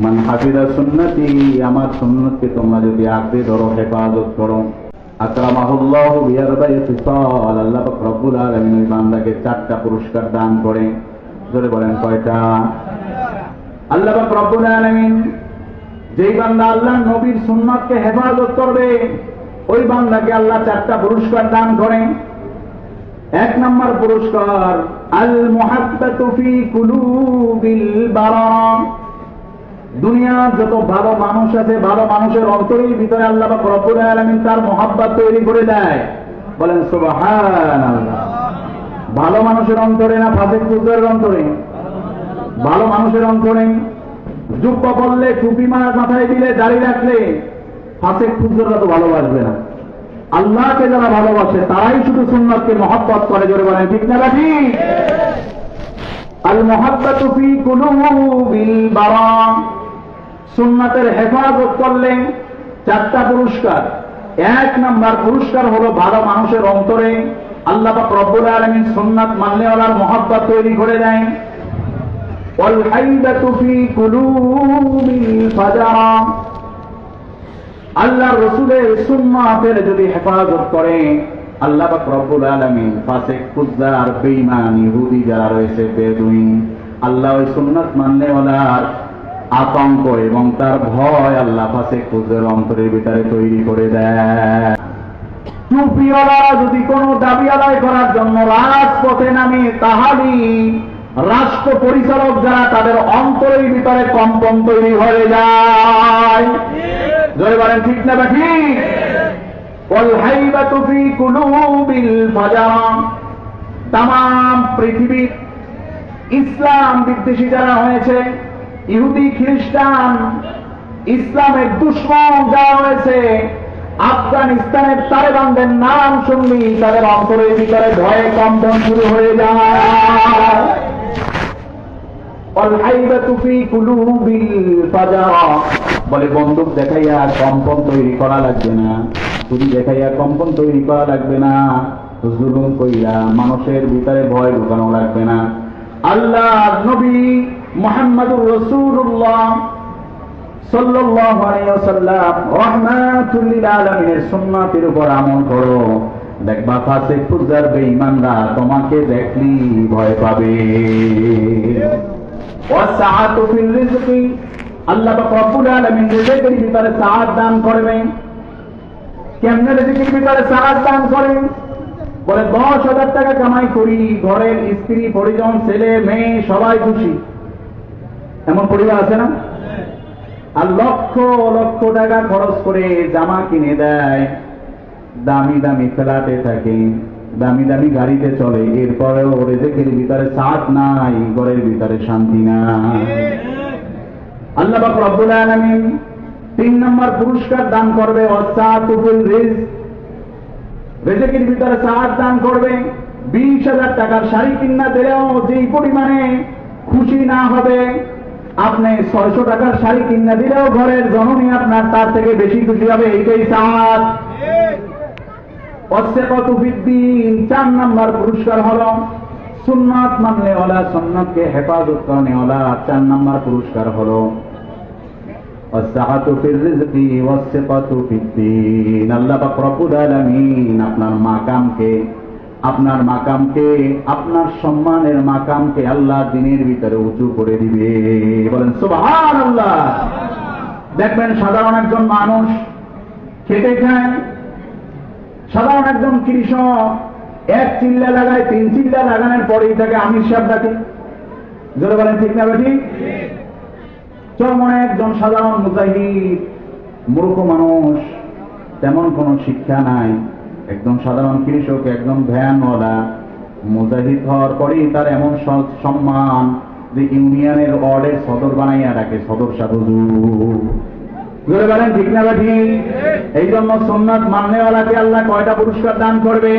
মান হাফিজা সুন্নতি, আমার সুন্নতকে তোমরা যদি আঁকড়ে ধরো, হেফাজত করো, আকরামাহুল্লাহু বিআরবা'i খিসাল, আল্লাহ পাক রব্বুল আলামিন ওই বান্দাকে 4টা পুরস্কার দান করে। জোরে বলেন কয়টা? আল্লাহ পাক রব্বুল আলামিন যেই বান্দা আল্লাহর নবীর সুন্নাতকে হেফাজত করবে, ওই বান্দাকে আল্লাহ 4টা পুরস্কার দান করেন। 1 নম্বর পুরস্কার, আল মুহাব্বাতু ফি কুলুবিল বারারা। দুনিয়ার যত ভালো মানুষ আছে, ভালো মানুষের অন্তরের ভিতরে আল্লাহ পাক রব্বুল আলামিন তার মহব্বত তৈরি করে দেয়। বলেন সুবহানাল্লাহ। ভালো মানুষের অন্তরে না ফাসিক ফুজ্জারের অন্তরে? ভালো মানুষের অন্তরে। জুব্বা পরলে, টুপি মাথায় দিলে, দাড়ি রাখলে ফাসিক ফুজ্জাররা তো ভালোবাসবে না। আল্লাহকে যারা ভালোবাসে তারাই শুধু সুন্নাতকে মহব্বত করে। জোরে বলেন ঠিক না ঠিক? আল মুহাব্বাতু ফি কুলুবিল বারা। সুন্নাতের হেফাজত করলে 4টা পুরস্কার। 1 নম্বর পুরস্কার হলো ভালো মানুষের অন্তরে আল্লাহ পাক রব্বুল আলামিন সুন্নাত মাননেওয়ালার মহব্বত তৈরি করে দেন। ওয়াল হাইবাতু ফি কুলুবিল ফাজারা। আল্লাহর রাসূলের সুন্নাতের যদি হেফাজত করে, আল্লাহ পাক রব্বুল আলামিন ফাসিক, ফুজ্জার, বেঈমান, ইহুদি যারা রয়েছে, বেদুইন, আল্লাহ ওই সুন্নাত মাননেওয়ালার আতঙ্ক এবং তার ভয় আল্লাহ ফাসিক ফুজ্জার অন্তরের ভিতরে তৈরি করে দেয়। টুপিওয়ালা যদি কোনো দাবি আদায় করার জন্য রাজপথে নামে, তাহলে রাষ্ট্র পরিচালক যারা, তাদের অন্তরের ভিতরে কম্পন তৈরি হয়ে যায়। জোরে বলেন ঠিক না ঠিক? ওয়াল হাইবাতু ফি কুলুবিল ফাজারা। তামাম পৃথিবীর ইসলাম বিদ্বেষী যারা হয়েছে, ইহুদি, খ্রিস্টান, ইসলামের দুশমন যারা হয়েছে, আফগানিস্তানের তালেবানদের নাম শুনলি তাদের অন্তরের ভিতরে ভয়ে কম্পন শুরু হয়ে যায়। ওয়াল হাইবাতু ফি কুলুবিল ফাজারা। বলে বন্দুক দেখাইয়া কম্পন তৈরি করা লাগবে না, ছুরি দেখাইয়া কম্পন তৈরি করা লাগবে না, জুলুম কইরা মানুষের ভিতরে ভয় ঢুকানো লাগবে না। আল্লাহর নবী মুহাম্মদুর রাসূলুল্লাহ সাল্লাল্লাহু আলাইহি ওয়াসাল্লাম রাহমাতুল লিল আলামিনের সুন্নাতের উপর আমল করো, দেখবা ফাসিক, ফুজ্জার, বেঈমানরা তোমাকে দেখলি ভয় পাবে। ওয়াসআতু ফিল রিজকি। আল্লাহ পাক রব্বুল আলামিন রিজকের ভিতরে সাআত দান করবেন। কেমনে রিজকের ভিতরে সাআত দান করেন? বলে 10,000 টাকা কামাই করি, ঘরের স্ত্রী, পরিজন, ছেলে, মেয়ে সবাই খুশি। এমন পরিবার আছে না? আর লক্ষ লক্ষ টাকা খরচ করে জামা কিনে দেয়, দামি দামি ফ্ল্যাটে থাকে, দামি দামি গাড়িতে চলে, এরপরেও রিজকের ভিতরে সাআত নাই, ঘরের ভিতরে শান্তি নাই। আল্লাহ পাক রব্বুল আলামিন 3 নম্বর পুরস্কার দান করবে, ওয়াসআতু ফিল রিজক। রিজকের ভিতরে সাআত দান করবে। 20,000 টাকার শাড়ি কিনা দিলেও যেই পরিমাণে খুশি না হবে, আপনি 600 টাকার শাড়ি কিনা দিলেও ঘরের জননী আপনার তার থেকে বেশি খুশি হবে। এইটাই সাআত। ওয়াসআতু ফিদ্দীন। 4 নম্বর পুরস্কার হলো সুন্নাত মাননেওয়ালা, সুন্নাতকে হেফাজত করনেওয়ালা 4 নম্বর পুরস্কার হলো ওয়াসআতু ফির রিজকি ওয়াসআতু ফিদ্দীন। আল্লাহ পাক রব্বুল আলামিন আপনার মাকামকে, আপনার সম্মানের মাকামকে আল্লাহ দিনের ভিতরে উঁচু করে দিবে। বলেন সুবহানাল্লাহ। দেখবেন সাধারণ একজন মানুষ খেটে খায়, সাধারণ একজন কৃষক 1 চিল্লা লাগায়, 3 চিল্লা লাগানোর পরেই তাকে আমির সাহেব ডাকে। জোরে বলেন ঠিক না ঠিক? চরমনে একজন সাধারণ মুজাহিদ, মূর্খ মানুষ, তেমন কোনো শিক্ষা নাই, একদম সাধারণ কৃষক, একদম ভ্যানওয়ালা, মুজাহিদ হওয়ার পরেই তার এমন সম্মান যে ইউনিয়নের ওয়ার্ডের সদর বানাইয়া রাখে, সদর সাধু। জোরে বলেন ঠিক না ঠিক? এই জন্য সুন্নাত মাননেওয়ালাকে আল্লাহ কয়টা পুরস্কার দান করবে?